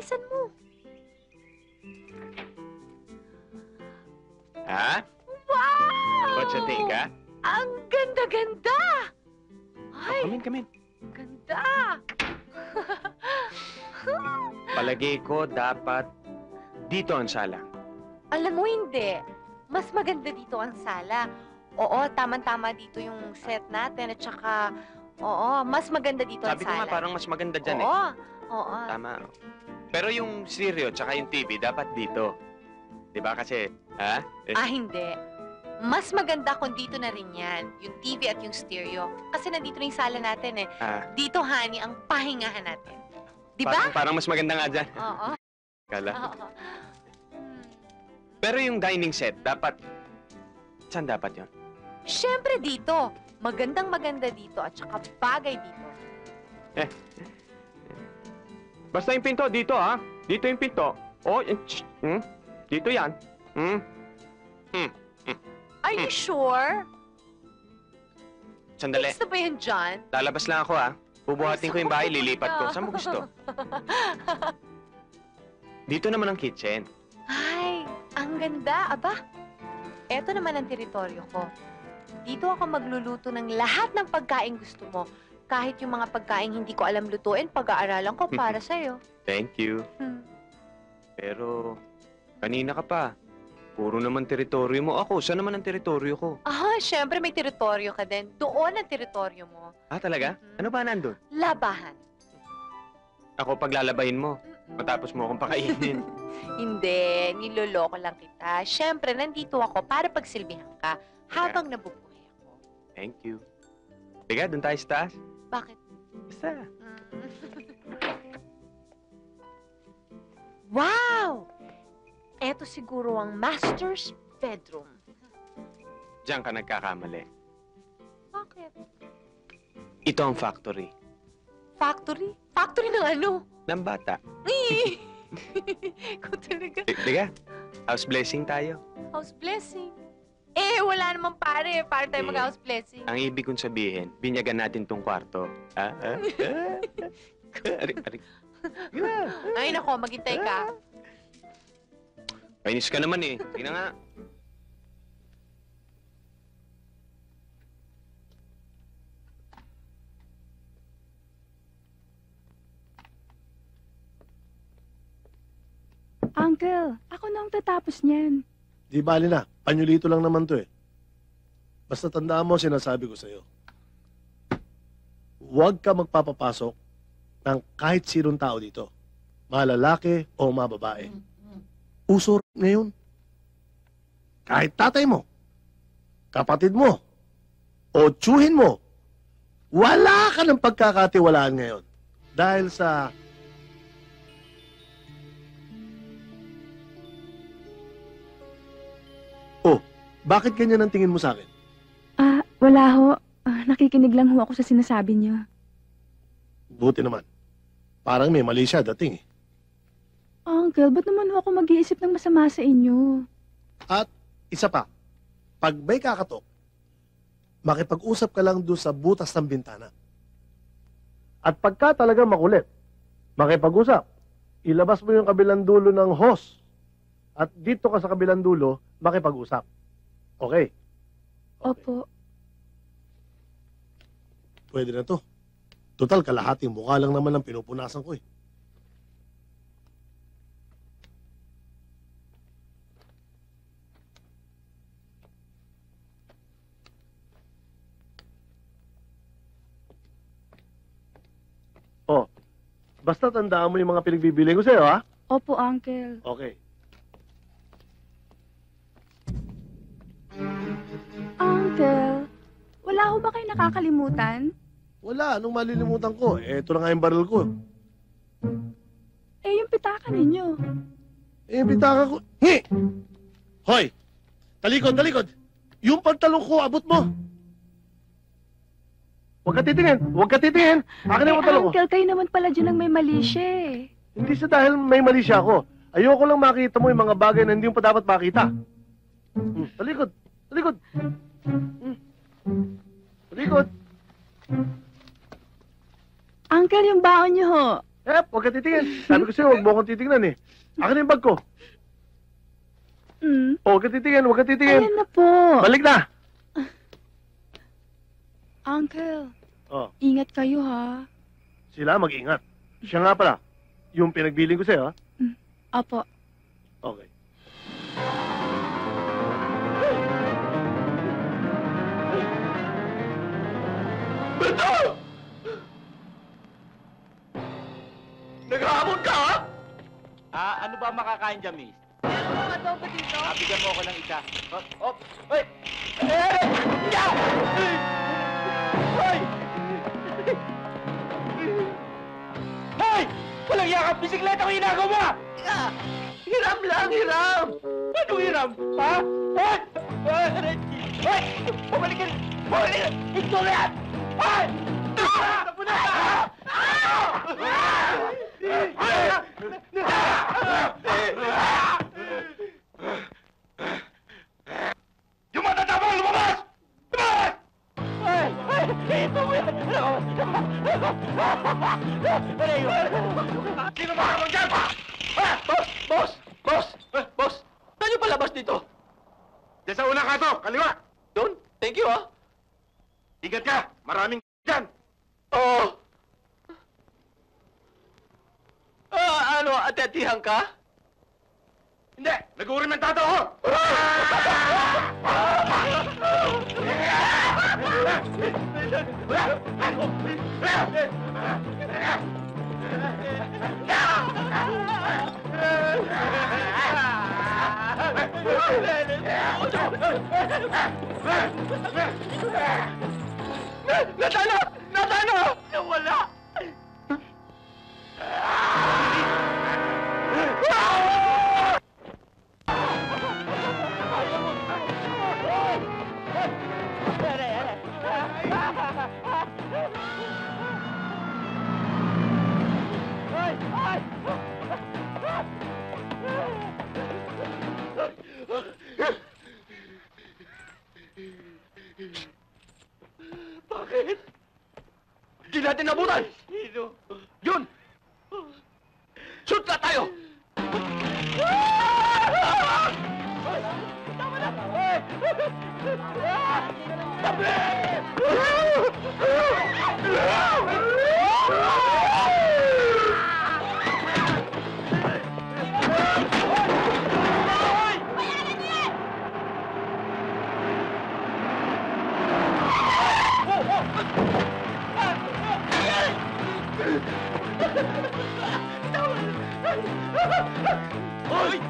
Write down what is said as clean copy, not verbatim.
Bilisan mo. Ha? Wow! What you think, ha? Ang ganda-ganda! Ay, Come in. ganda! Palagay ko dapat dito ang sala. Alam mo, hindi. Mas maganda dito ang sala. Oo, tama-tama dito yung set natin at saka, oo, mas maganda dito Sabi ko ang nga sala. parang mas maganda dyan Oo, oo. Tama. Pero yung stereo tsaka yung TV dapat dito. Di ba kasi, ha? Hindi. Mas maganda kung dito na rin yan, yung TV at yung stereo. Kasi nandito na yung sala natin eh. Dito, honey, ang pahingahan natin. Di ba? Parang mas maganda nga dyan. Oo. Kala. Oo. Pero yung dining set, dapat... Saan dapat yon? Siyempre dito. Magandang-maganda dito at saka bagay dito. Basta yung pinto, dito ha. Dito yung pinto. Oh, dito yan. Are you sure? Sandali. Gusto ba yan, John? Lalabas lang ako ha. Bubuhatin ko yung bahay, lilipat ko. Saan mo gusto? Dito naman ang kitchen. Ay, ang ganda. Aba, eto naman ang teritoryo ko. Dito ako magluluto ng lahat ng pagkain gusto mo. Kahit yung mga pagkain hindi ko alam lutuin, pag-aaralan ko para sa'yo. Thank you. Pero, kanina ka pa. Puro naman teritoryo mo. Ako, saan naman ang teritoryo ko? Siyempre may teritoryo ka din. Doon ang teritoryo mo. Talaga? Ano ba nandun? Labahan. Ako paglalabahin mo. Matapos mo akong pakainin. Hindi, niloloko lang kita. Siyempre, nandito ako para pagsilbihan ka habang nabubuhay ako. Thank you. Tiga, doon tayo sa taas. Bakit? Basta. Wow! Eto siguro ang master's bedroom. Diyan ka nagkakamali. Bakit? Ito ang factory. Factory? Factory ng ano? Ng bata. Ikaw talaga. Tiga, house blessing tayo. House blessing. Wala naman pare. Para tayo mag-house blessing. Ang ibig kong sabihin, binyagan natin tong kwarto. Ari. Ay, nako, maghintay ka. Kainis ka naman eh. Tingnan nga. Uncle, ako na ang tatapos niyan. Di bali na. Panyulito lang naman to eh. Basta tandaan mo sinasabi ko sa'yo. Huwag ka magpapapasok ng kahit sinong tao dito. Malalaki o mababae. Uso ngayon. Kahit tatay mo, kapatid mo, o tsuhin mo, wala ka ng pagkakatiwalaan ngayon. Dahil sa... Bakit ganyan ang tingin mo sa akin? Wala ho. Nakikinig lang ho ako sa sinasabi niyo. Buti naman. Parang may mali siya dating eh. Uncle, ba't naman ho ako mag-iisip ng masama sa inyo? At isa pa, pag may kakatok, makipag-usap ka lang doon sa butas ng bintana. At pagka talaga makulit, makipag-usap, ilabas mo yung kabilang dulo ng hose. At dito ka sa kabilang dulo, makipag-usap. Okay? Opo. Pwede na to. Total, kalahating mukha lang naman ang pinupunasan ko eh. Basta tandaan mo yung mga pinagbibiling ko sa'yo, ha? Opo, Uncle. Okay. Uncle, wala ho ba kayo nakakalimutan? Wala, anong malilimutan ko? Ito na nga yung baril ko. Yung pitaka ninyo. Yung pitaka ko... Hoy! Talikod! Yung pantalong ko, abot mo! Huwag ka titingin! Akin na yung pantalong ko. Uncle, kayo naman pala dyan ang may mali siya eh. Hindi sa dahil may mali siya ako. Ayoko lang makita mo yung mga bagay na hindi mo pa dapat makita. Talikod! Uncle, yung baon niyo ho. Huwag ka titingin. Sabi ko sa'yo, huwag mo akong titingnan eh. Akin na yung bag ko. Huwag ka titingin, huwag ka titingin. Ayan na po. Balik na! Uncle, Oh, ingat kayo ha. sila mag-ingat. Siya nga pala, yung pinagbiling ko sa'yo, ha? Opo. Okay. Beto! Naghahamon ka, ha? Ano ba makakain dyan, miss? Mga adobo dito. Bigyan mo ako ng isa. Hoy! Eh! Ya! Hoy! Hoy! Walang yakap! Bisikleta ko hinagaw mo! Hiram lang, hiram! Ano hiram? Ha? Hoy! Hoy! Bumalik ka! Bumalik ka! Ito na yan! Hoy! Tapo na! Yung matatabang lumabas! Lumabas! Ito mo yan! Sino ba kamang dyan? Boss! Boss! Boss! Boss! Saan yung palabas dito? Diyan sa unang kaso, kaliwa! Doon? Thank you, ha? Ingat ka! Maraming dyan! Oo. Ano, atetihan ka? Hindi! Nag-uurimentado ako! Natano! Natano! Nawala! Bakit? Hindi natin nabutan! Sino? Yun! Shoot na tayo! Tama na! Tabi! Hoy!